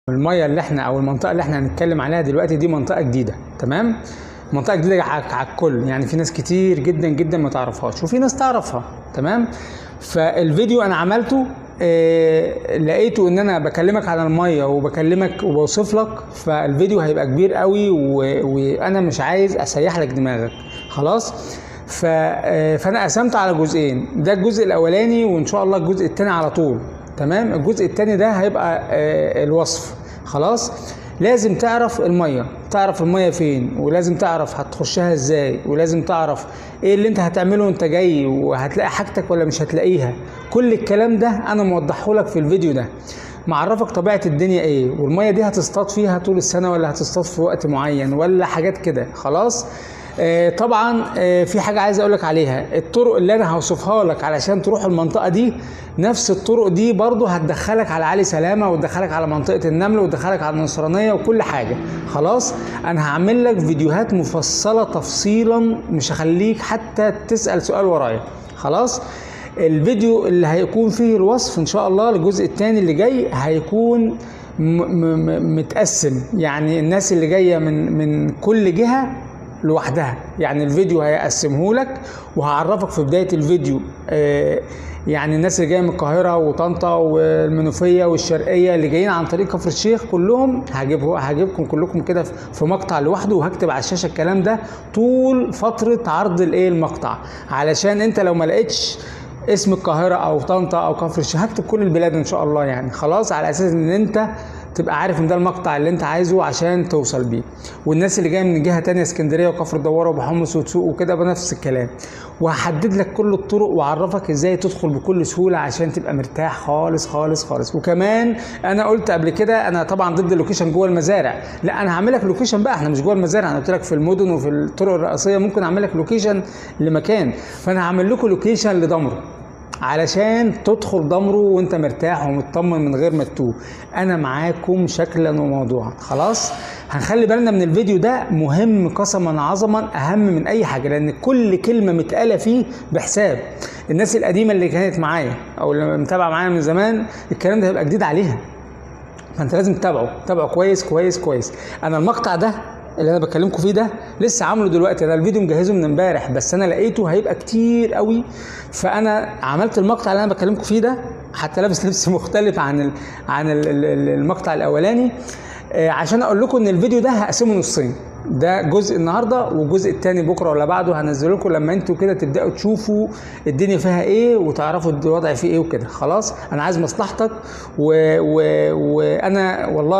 الميه اللي احنا او المنطقه اللي احنا هنتكلم عليها دلوقتي دي منطقه جديده، تمام؟ منطقه جديده على الكل، يعني في ناس كتير جدا جدا ما تعرفهاش وفي ناس تعرفها، تمام؟ فالفيديو انا عملته لقيته ان انا بكلمك على الميه وبكلمك وبوصف لك، فالفيديو هيبقى كبير قوي وانا مش عايز اسيح لك دماغك، خلاص؟ فانا قسمته على جزئين، ده الجزء الاولاني وان شاء الله الجزء الثاني على طول، تمام؟ الجزء الثاني ده هيبقى الوصف، خلاص؟ لازم تعرف الميه فين، ولازم تعرف هتخشها ازاي، ولازم تعرف ايه اللي انت هتعمله وانت جاي، وهتلاقي حاجتك ولا مش هتلاقيها. كل الكلام ده انا موضحه لك في الفيديو ده، معرفك طبيعه الدنيا ايه، والميه دي هتصطاد فيها طول السنه ولا هتصطاد في وقت معين ولا حاجات كده، خلاص؟ طبعا في حاجه عايز اقولك عليها، الطرق اللي انا هوصفها لك علشان تروح المنطقه دي نفس الطرق دي برضو هتدخلك على علي سلامه، وتدخلك على منطقه النمل، وتدخلك على النصرانيه وكل حاجه، خلاص؟ انا هعمل لك فيديوهات مفصله تفصيلا، مش هخليك حتى تسال سؤال ورايا، خلاص؟ الفيديو اللي هيكون فيه الوصف ان شاء الله الجزء الثاني اللي جاي هيكون متقسم، يعني الناس اللي جايه من كل جهه لوحدها، يعني الفيديو هيقسمه لك وهعرفك في بدايه الفيديو يعني الناس اللي جايه من القاهره وطنطا والمنوفيه والشرقيه اللي جايين عن طريق كفر الشيخ كلهم هجيبكم كلكم كده في مقطع لوحده، وهكتب على الشاشه الكلام ده طول فتره عرض المقطع، علشان انت لو ما لقيتش اسم القاهره او طنطا او كفر الشيخ هكتب كل البلاد ان شاء الله، يعني خلاص، على اساس ان انت تبقى عارف ان ده المقطع اللي انت عايزه عشان توصل بيه. والناس اللي جايه من جهه تانية اسكندريه وكفر الدوار وابو حمص وتسوق وكده بنفس الكلام، وهحدد لك كل الطرق واعرفك ازاي تدخل بكل سهوله عشان تبقى مرتاح خالص خالص خالص. وكمان انا قلت قبل كده انا طبعا ضد اللوكيشن جوه المزارع، لا انا هعمل لك لوكيشن بقى، احنا مش جوه المزارع، انا قلت لك في المدن وفي الطرق الرئيسيه ممكن اعمل لك لوكيشن لمكان، فانا هعمل لكم لوكيشن لدمره علشان تدخل دمره وانت مرتاح ومطمن من غير ما تتوه. انا معاكم شكلا وموضوعا، خلاص؟ هنخلي بالنا من الفيديو ده، مهم قسما عظما، اهم من اي حاجه، لان كل كلمه متقاله فيه بحساب. الناس القديمه اللي كانت معايا او اللي متابعه معايا من زمان الكلام ده هيبقى جديد عليها، فانت لازم تتابعه كويس كويس كويس. انا المقطع ده اللي انا بكلمكم فيه ده لسه عامله دلوقتي، انا الفيديو مجهزه من امبارح، بس انا لقيته هيبقى كتير قوي، فانا عملت المقطع اللي انا بكلمكم فيه ده، حتى لابس لبس مختلف عن المقطع الاولاني، عشان اقول لكم ان الفيديو ده هقسمه نصين، ده جزء النهارده والجزء الثاني بكره ولا بعده هنزله لكم لما انتوا كده تبداوا تشوفوا الدنيا فيها ايه وتعرفوا الوضع فيه ايه وكده، خلاص؟ انا عايز مصلحتك وانا والله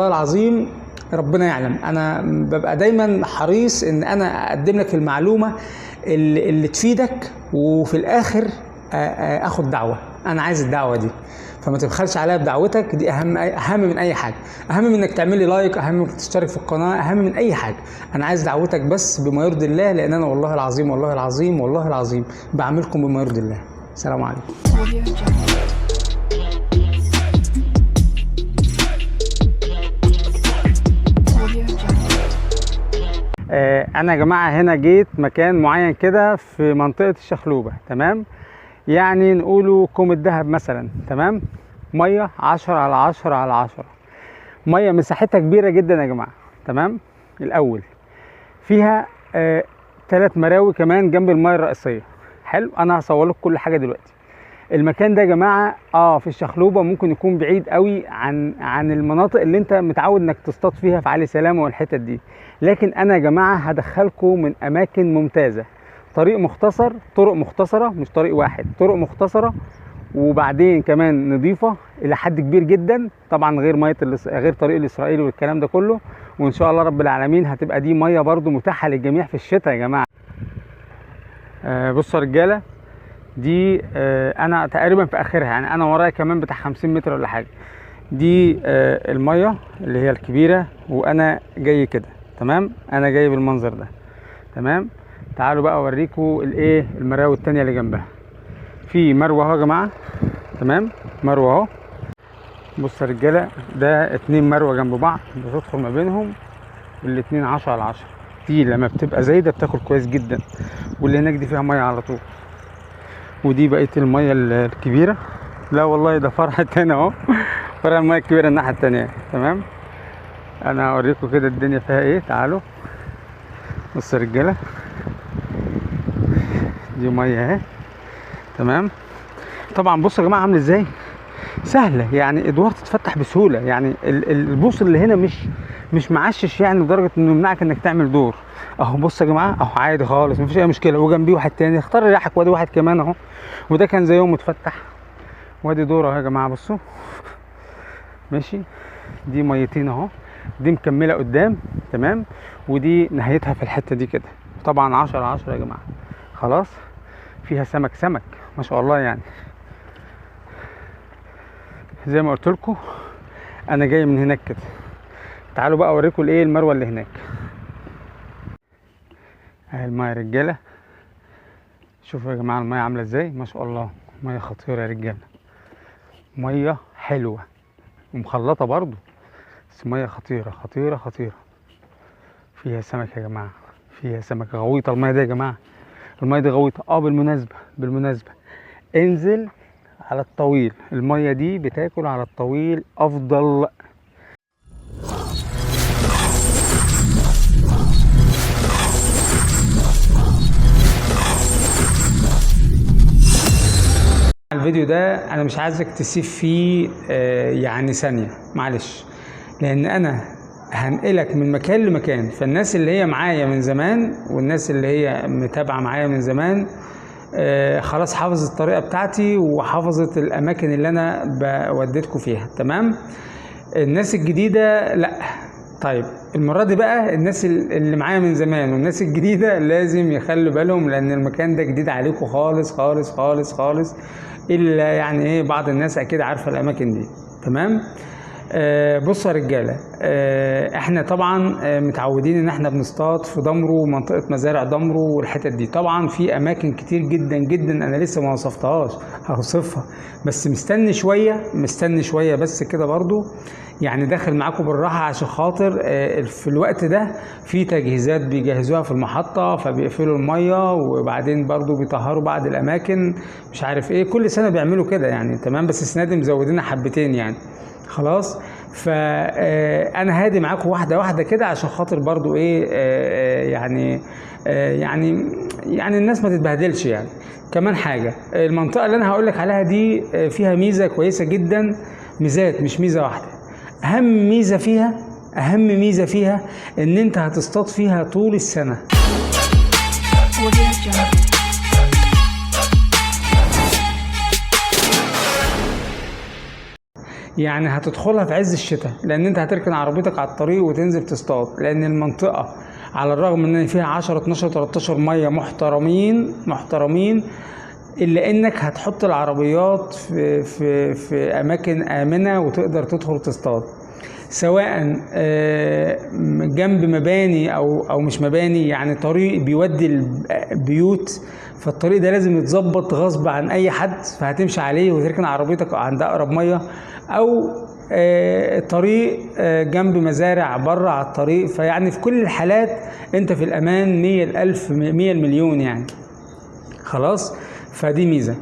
العظيم ربنا يعلم انا ببقى دايما حريص ان انا اقدم لك المعلومه اللي تفيدك، وفي الاخر اخد دعوه، انا عايز الدعوه دي، فما تبخلش عليا بدعوتك دي، اهم من اي حاجه، اهم من انك تعمل لي لايك، اهم من انك تشترك في القناه، اهم من اي حاجه، انا عايز دعوتك بس بما يرضي الله، لان انا والله العظيم والله العظيم والله العظيم بعملكم بما يرضي الله. السلام عليكم. انا يا جماعه هنا جيت مكان معين كده في منطقه الشخلوبه، تمام؟ يعني نقوله كوم الدهب مثلا، تمام؟ ميه 10/10/10، ميه مساحتها كبيره جدا يا جماعه، تمام؟ الاول فيها 3 مراوي كمان جنب الميه الرئيسيه، حلو؟ انا هصور لكم كل حاجه دلوقتي. المكان ده يا جماعه في الشخلوبه ممكن يكون بعيد قوي عن المناطق اللي انت متعود انك تصطاد فيها في علي سلامه والحتت دي، لكن انا يا جماعه هدخلكم من اماكن ممتازه، طريق مختصر، طرق مختصره، مش طريق واحد، طرق مختصره، وبعدين كمان نظيفه الى حد كبير جدا، طبعا غير طريق الاسرائيلي والكلام ده كله، وان شاء الله رب العالمين هتبقى دي ميه برضو متاحه للجميع في الشتاء يا جماعه. بصوا يا رجاله، دي انا تقريبا في اخرها، يعني انا ورايا كمان بتاع 50 متر ولا حاجه، دي الميه اللي هي الكبيره، وانا جاي كده، تمام؟ انا جاي بالمنظر ده، تمام؟ تعالوا بقى اوريكم المراوي التانية اللي جنبها. في مروه اهو يا جماعه، تمام؟ مروه اهو، بصوا يا رجاله، ده 2 مروه جنب بعض بتدخل ما بينهم الاتنين 10/10، دي لما بتبقى زايده بتاكل كويس جدا، واللي هناك دي فيها ميه على طول، ودي بقيه الميه الكبيره، لا والله ده فرحه هنا اهو، فرق الميه الكبيره الناحيه التانيه. تمام، انا هوريكم كده الدنيا فيها ايه. تعالوا بصوا يا رجاله، دي ميه اهي. تمام، طبعا بصوا يا جماعه عامله ازاي سهله، يعني ادوار تتفتح بسهوله. يعني البوص اللي هنا مش معشش يعني لدرجه انه يمنعك انك تعمل دور. اهو بصوا يا جماعه، اهو عادي خالص مفيش اي مشكله. وجنبيه واحد تاني، اختار ريحك. وادي واحد كمان اهو، وده كان زيهم متفتح. وادي دور اهو يا جماعه، بصوا ماشي. دي ميتين اهو، دي مكمله قدام. تمام، ودي نهايتها في الحته دي كده. طبعا 10/10 يا جماعه. خلاص، فيها سمك ما شاء الله يعني. زي ما قلت لكم انا جاي من هناك كده. تعالوا بقى اوريكم الايه المروه اللي هناك. اهي الميه يا رجاله، شوفوا يا جماعه الميه عامله ازاي. ما شاء الله، ميه خطيره يا رجاله، ميه حلوه ومخلطه برضو، بس ميه خطيره خطيره خطيره. فيها سمك يا جماعه، فيها سمك. غويطه الميه دي يا جماعه، الميه دي غويطه. بالمناسبه انزل على الطويل، الميه دي بتاكل على الطويل افضل. الفيديو ده انا مش عايزك تسيب فيه يعني ثانيه، معلش، لان انا هنقلك من مكان لمكان. فالناس اللي هي معايا من زمان والناس اللي هي متابعه معايا من زمان خلاص حافظت الطريقه بتاعتي وحافظت الاماكن اللي انا وديتكم فيها. تمام، الناس الجديده لا. طيب المره دي بقى الناس اللي معايا من زمان والناس الجديده لازم يخلوا بالهم، لان المكان ده جديد عليكم خالص خالص خالص خالص، الا يعني ايه بعض الناس اكيد عارفه الاماكن دي. تمام، بصوا يا رجاله، احنا طبعا متعودين ان احنا بنصطاد في ضمرو ومنطقه مزارع ضمرو والحتت دي. طبعا في اماكن كتير جدا جدا انا لسه ما وصفتهاش، هوصفها بس مستني شويه بس كده برضو. يعني داخل معاكم بالراحه عشان خاطر في الوقت ده في تجهيزات بيجهزوها في المحطه، فبيقفلوا الميه وبعدين برضو بيطهروا بعض الاماكن مش عارف ايه. كل سنه بيعملوا كده يعني. تمام، بس السنه دي مزودينها حبتين يعني. خلاص، فانا هادي معاكم واحده واحده كده عشان خاطر برضو ايه يعني الناس ما تتبهدلش يعني. كمان حاجه، المنطقه اللي انا هقول لك عليها دي فيها ميزه كويسه جدا، ميزات مش ميزه واحده. اهم ميزه فيها ان انت هتصطاد فيها طول السنه. يعني هتدخلها في عز الشتاء، لان انت هتركن عربيتك على الطريق وتنزل تصطاد. لان المنطقه على الرغم ان فيها 10 12 13 ميه محترمين الا انك هتحط العربيات في اماكن امنه وتقدر تدخل تصطاد، سواء جنب مباني او مش مباني. يعني طريق بيودي البيوت، فالطريق ده لازم يتظبط غصب عن اي حد، فهتمشي عليه وتركن عربيتك عند اقرب ميه، او طريق جنب مزارع بره على الطريق. فيعني في كل الحالات انت في الامان 100,000 100 المليون يعني. خلاص، فدي ميزه.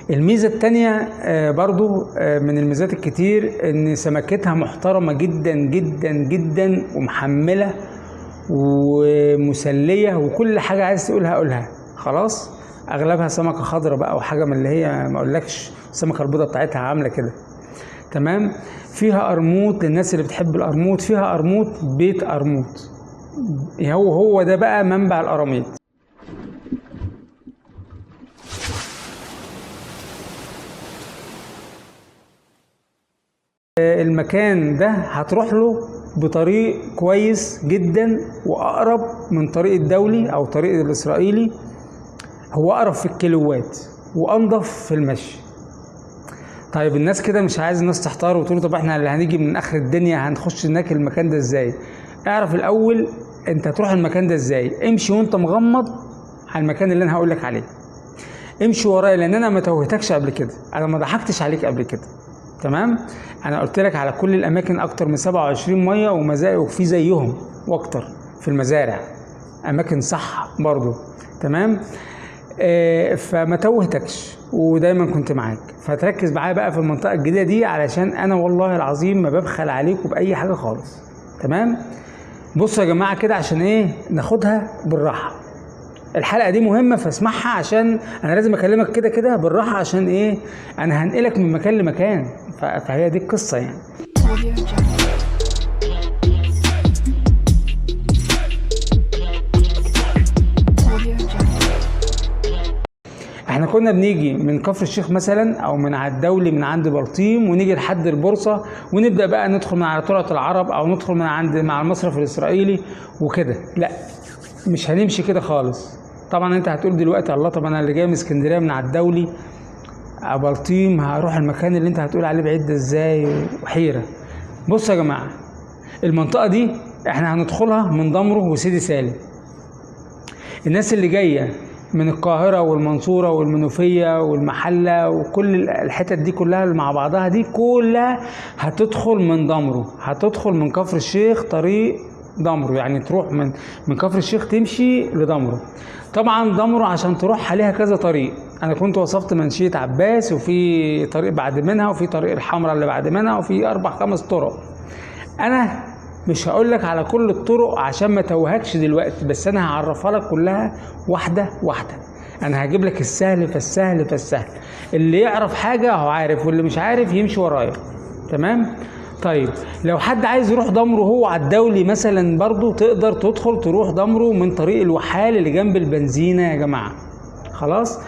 الميزه التانية برضو من الميزات الكتير ان سمكتها محترمه جدا جدا جدا ومحمله ومسليه وكل حاجه عايز تقولها قولها. خلاص، اغلبها سمكه خضراء بقى وحاجه من اللي هي ما اقولكش السمكه البيضاء بتاعتها عامله كده. تمام، فيها قرموط للناس اللي بتحب القرموط، فيها قرموط بيت قرموط، هو ده بقى منبع القراميط. المكان ده هتروح له بطريق كويس جدا واقرب من طريق الدولي او طريق الاسرائيلي. هو اقرب في الكيلوات وانضف في المشي. طيب الناس كده مش عايز الناس تحتار وتقول طب احنا اللي هنيجي من اخر الدنيا هنخش هناك المكان ده ازاي؟ اعرف الاول انت هتروح المكان ده ازاي. امشي وانت مغمض على المكان اللي انا هقول لك عليه، امشي ورايا، لان انا ما توهتكش قبل كده، انا ما ضحكتش عليك قبل كده. تمام، انا قلت لك على كل الاماكن اكتر من 27 ميه ومزارع وفي زيهم واكتر في المزارع اماكن صح برضو. تمام، فما توهتكش. ودايما كنت معاك. فتركز معايا بقى في المنطقه الجديده دي، علشان انا والله العظيم ما ببخل عليكم باي حاجه خالص. تمام؟ بصوا يا جماعه كده، عشان ايه ناخدها بالراحه. الحلقه دي مهمه فاسمعها، عشان انا لازم اكلمك كده كده بالراحه، عشان ايه؟ انا هنقلك من مكان لمكان، فهي دي القصه يعني. احنا كنا بنيجي من كفر الشيخ مثلا، او من على الدولي من عند بلطيم، ونيجي لحد البورصه، ونبدا بقى ندخل من على طلعه العرب، او ندخل من عند مع المصرف الاسرائيلي وكده. لا، مش هنمشي كده خالص. طبعا انت هتقول دلوقتي الله، طب انا اللي جاي من اسكندريه من على الدولي بلطيم هروح المكان اللي انت هتقول عليه بعيد ده ازاي؟ وحيره. بصوا يا جماعه، المنطقه دي احنا هندخلها من ضمره وسيدي سالم. الناس اللي جايه من القاهرة والمنصورة والمنوفية والمحلة وكل الحتت دي كلها اللي مع بعضها دي كلها هتدخل من ضمره، هتدخل من كفر الشيخ طريق ضمره، يعني تروح من كفر الشيخ تمشي لضمره. طبعا ضمره عشان تروح عليها كذا طريق، انا كنت وصفت منشية عباس، وفي طريق بعد منها، وفي طريق الحمراء اللي بعد منها، وفي 4-5 طرق. انا مش هقول لك على كل الطرق عشان ما توهكش دلوقتي، بس انا هعرفها لك كلها واحده واحده. انا هجيب لك السهل فالسهل فالسهل، اللي يعرف حاجه هو عارف، واللي مش عارف يمشي ورايا. تمام؟ طيب لو حد عايز يروح ضمره هو على الدولي مثلا، برضو تقدر تدخل تروح ضمره من طريق الوحال اللي جنب البنزينه يا جماعه. خلاص؟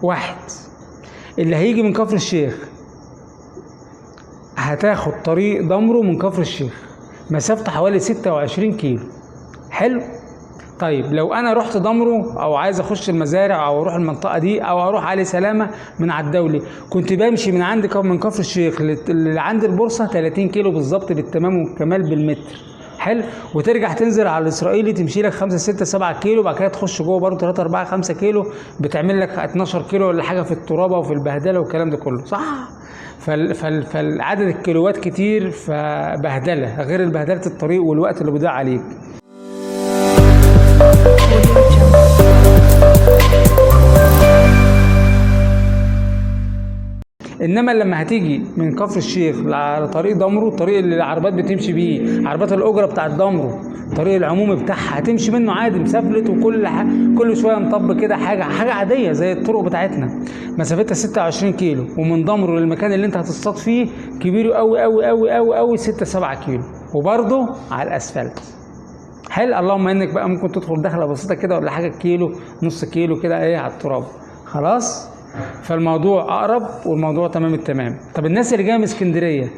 واحد اللي هيجي من كفر الشيخ هتاخد طريق ضمره من كفر الشيخ، مسافته حوالي 26 كيلو. حلو؟ طيب لو انا رحت ضمره، او عايز اخش المزارع، او اروح المنطقه دي، او اروح علي سلامه من على الدولي، كنت بمشي من عند من كفر الشيخ لعند البورصه 30 كيلو بالظبط بالتمام والكمال بالمتر. حلو؟ وترجع تنزل على الاسرائيلي تمشي لك 5 6 7 كيلو، بعد كده تخش جوه برضه 3 4 5 كيلو، بتعمل لك 12 كيلو ولا حاجه في الترابه وفي البهدله والكلام ده كله، صح؟ فالعدد الكيلوات كتير، فبهدله غير البهدله الطريق والوقت اللي بيضيع عليك. انما لما هتيجي من كفر الشيخ على طريق ضمره، الطريق اللي العربات بتمشي بيه، عربات الاجره بتاعت ضمره، الطريق العمومي بتاعها هتمشي منه عادي مسافلت، كل شويه نطب كده حاجه عاديه زي الطرق بتاعتنا. مسافتها 26 كيلو، ومن ضمره للمكان اللي انت هتصطاد فيه كبيره قوي قوي قوي قوي قوي 6 7 كيلو، وبرده على الاسفلت. حلو؟ اللهم انك بقى ممكن تدخل دخله بسيطه كده ولا حاجه كيلو نص كيلو كده ايه على التراب. خلاص؟ فالموضوع اقرب والموضوع تمام التمام. طب الناس اللي جايه من اسكندريه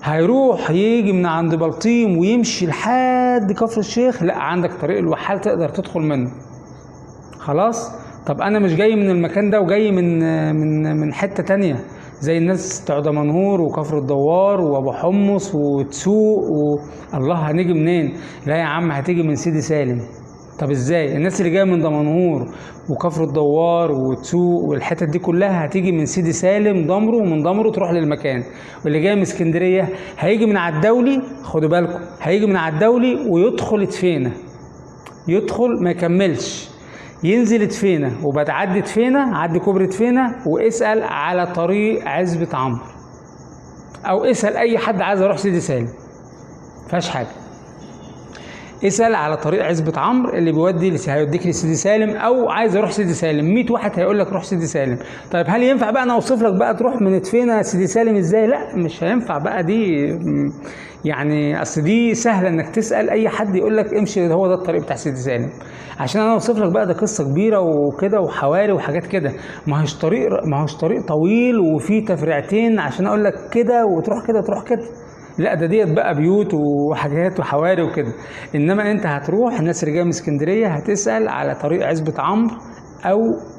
هيروح يجي من عند بلطيم ويمشي لحد كفر الشيخ، لا عندك طريق الوحال تقدر تدخل منه. خلاص؟ طب انا مش جاي من المكان ده وجاي من حته تانية زي الناس بتوع دمنهور وكفر الدوار وابو حمص وتسوق الله، هنيجي منين؟ لا يا عم، هتيجي من سيدي سالم. طب ازاي؟ الناس اللي جايه من دمنهور وكفر الدوار وتسوق والحتت دي كلها هتيجي من سيدي سالم ضمره، ومن ضمره تروح للمكان. واللي جاي من اسكندريه هيجي من على الدولي، خدوا بالكم، هيجي من على الدولي ويدخل ادفينه، يدخل ما يكملش، ينزل ادفينه، وبتعدي ادفينه، عدي كوبري ادفينه، واسال على طريق عزبة عمرو، او اسال اي حد عايز يروح سيدي سالم، مفيهاش حاجه. اسال على طريق عزبة عمرو اللي هيوديك لسيدي سالم، او عايز اروح سيدي سالم، 100 واحد هيقول لك روح سيدي سالم. طيب هل ينفع بقى انا اوصف لك بقى تروح من ادفينه سيدي سالم ازاي؟ لا مش هينفع بقى دي، يعني اصل دي سهله انك تسال اي حد يقول لك امشي هو ده الطريق بتاع سيدي سالم. عشان انا اوصف لك بقى ده قصه كبيره وكده وحواري وحاجات كده، ما هوش طريق طويل وفيه تفريعتين عشان اقول لك كده وتروح كده وتروح كده. لا ده ديت بقى بيوت وحاجات وحواري وكده. انما انت هتروح، الناس اللي جايه من اسكندريه هتسال على طريق عزبة عمرو، او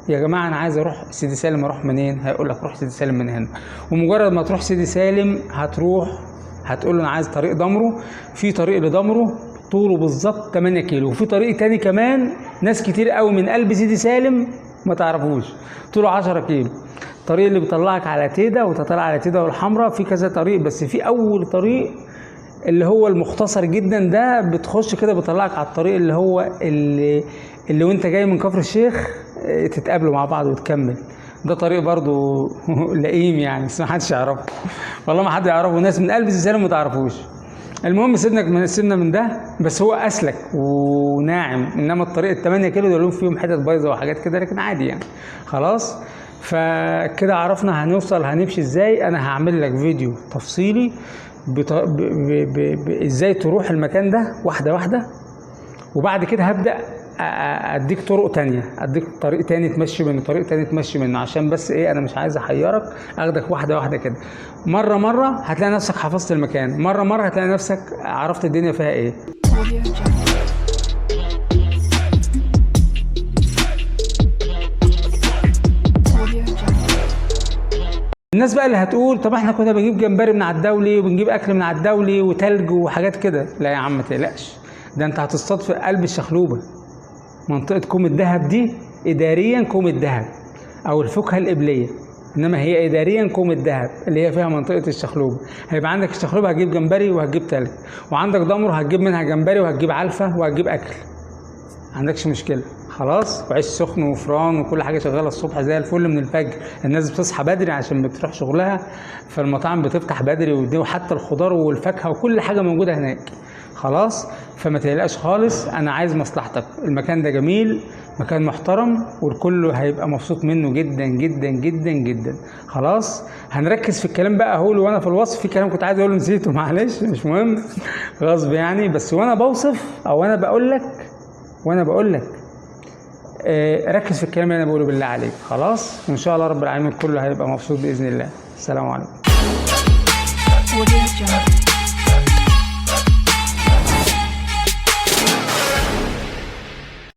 يا جماعه انا عايز اروح سيدي سالم، اروح منين؟ هيقول لك روح سيدي سالم من هنا. ومجرد ما تروح سيدي سالم هتقول له انا عايز طريق ضمره. في طريق لضمره طوله بالظبط 8 كيلو، وفي طريق تاني كمان ناس كتير قوي من قلب سيدي سالم ما تعرفوش، طوله 10 كيلو. الطريق اللي بيطلعك على تيدا وتطلع على تيدا والحمراء، في كذا طريق، بس في اول طريق اللي هو المختصر جدا ده بتخش كده بيطلعك على الطريق اللي هو اللي وانت جاي من كفر الشيخ تتقابلوا مع بعض وتكمل. ده طريق برضو لئيم يعني، بس ما حدش يعرفه، والله ما حد يعرفه، ناس من قلب السلسله ما تعرفوش. المهم سيبنا من ده، بس هو اسلك وناعم، انما الطريق ال8 كيلو دول فيهم حتت بايظه وحاجات كده، لكن عادي يعني. خلاص، فكده عرفنا هنمشي ازاي. انا هعمل لك فيديو تفصيلي ازاي تروح المكان ده واحده واحده، وبعد كده هبدا اديك طرق تانية، اديك طريق تاني تمشي منه، طريق تاني تمشي منه، عشان بس ايه، انا مش عايز احيرك، اخدك واحده واحده كده. مره هتلاقي نفسك حفظت المكان، مره هتلاقي نفسك عرفت الدنيا فيها ايه. الناس بقى اللي هتقول طب احنا كنا بنجيب جمبري من على الدولي وبنجيب اكل من على الدولي وتلج وحاجات كده، لا يا عم ما تقلقش، ده انت هتصطاد في قلب الشخلوبه. منطقه كوم الدهب دي اداريا كوم الدهب او الفكهه القبليه، انما هي اداريا كوم الدهب اللي هي فيها منطقه الشخلوبه. هيبقى عندك الشخلوبه هتجيب جمبري وهتجيب تلج، وعندك ضمر هتجيب منها جمبري وهتجيب علفه وهتجيب اكل، ما عندكش مشكله. خلاص، وعيش سخن وفران وكل حاجه شغاله الصبح زي الفل من الفجر. الناس بتصحى بدري عشان بتروح شغلها، فالمطاعم بتفتح بدري، وحتى الخضار والفاكهه وكل حاجه موجوده هناك. خلاص، فما تقلقش خالص، انا عايز مصلحتك. المكان ده جميل، مكان محترم، والكل هيبقى مبسوط منه جدا جدا جدا جدا. خلاص، هنركز في الكلام بقى هقوله وانا في الوصف. في كلام كنت عايز اقوله نسيته، معلش مش مهم، غصب يعني. بس وانا بوصف او وانا بقول لك ركز في الكلام اللي انا بقوله بالله عليك. خلاص، وان شاء الله رب العالمين كله هيبقى مبسوط باذن الله. السلام عليكم.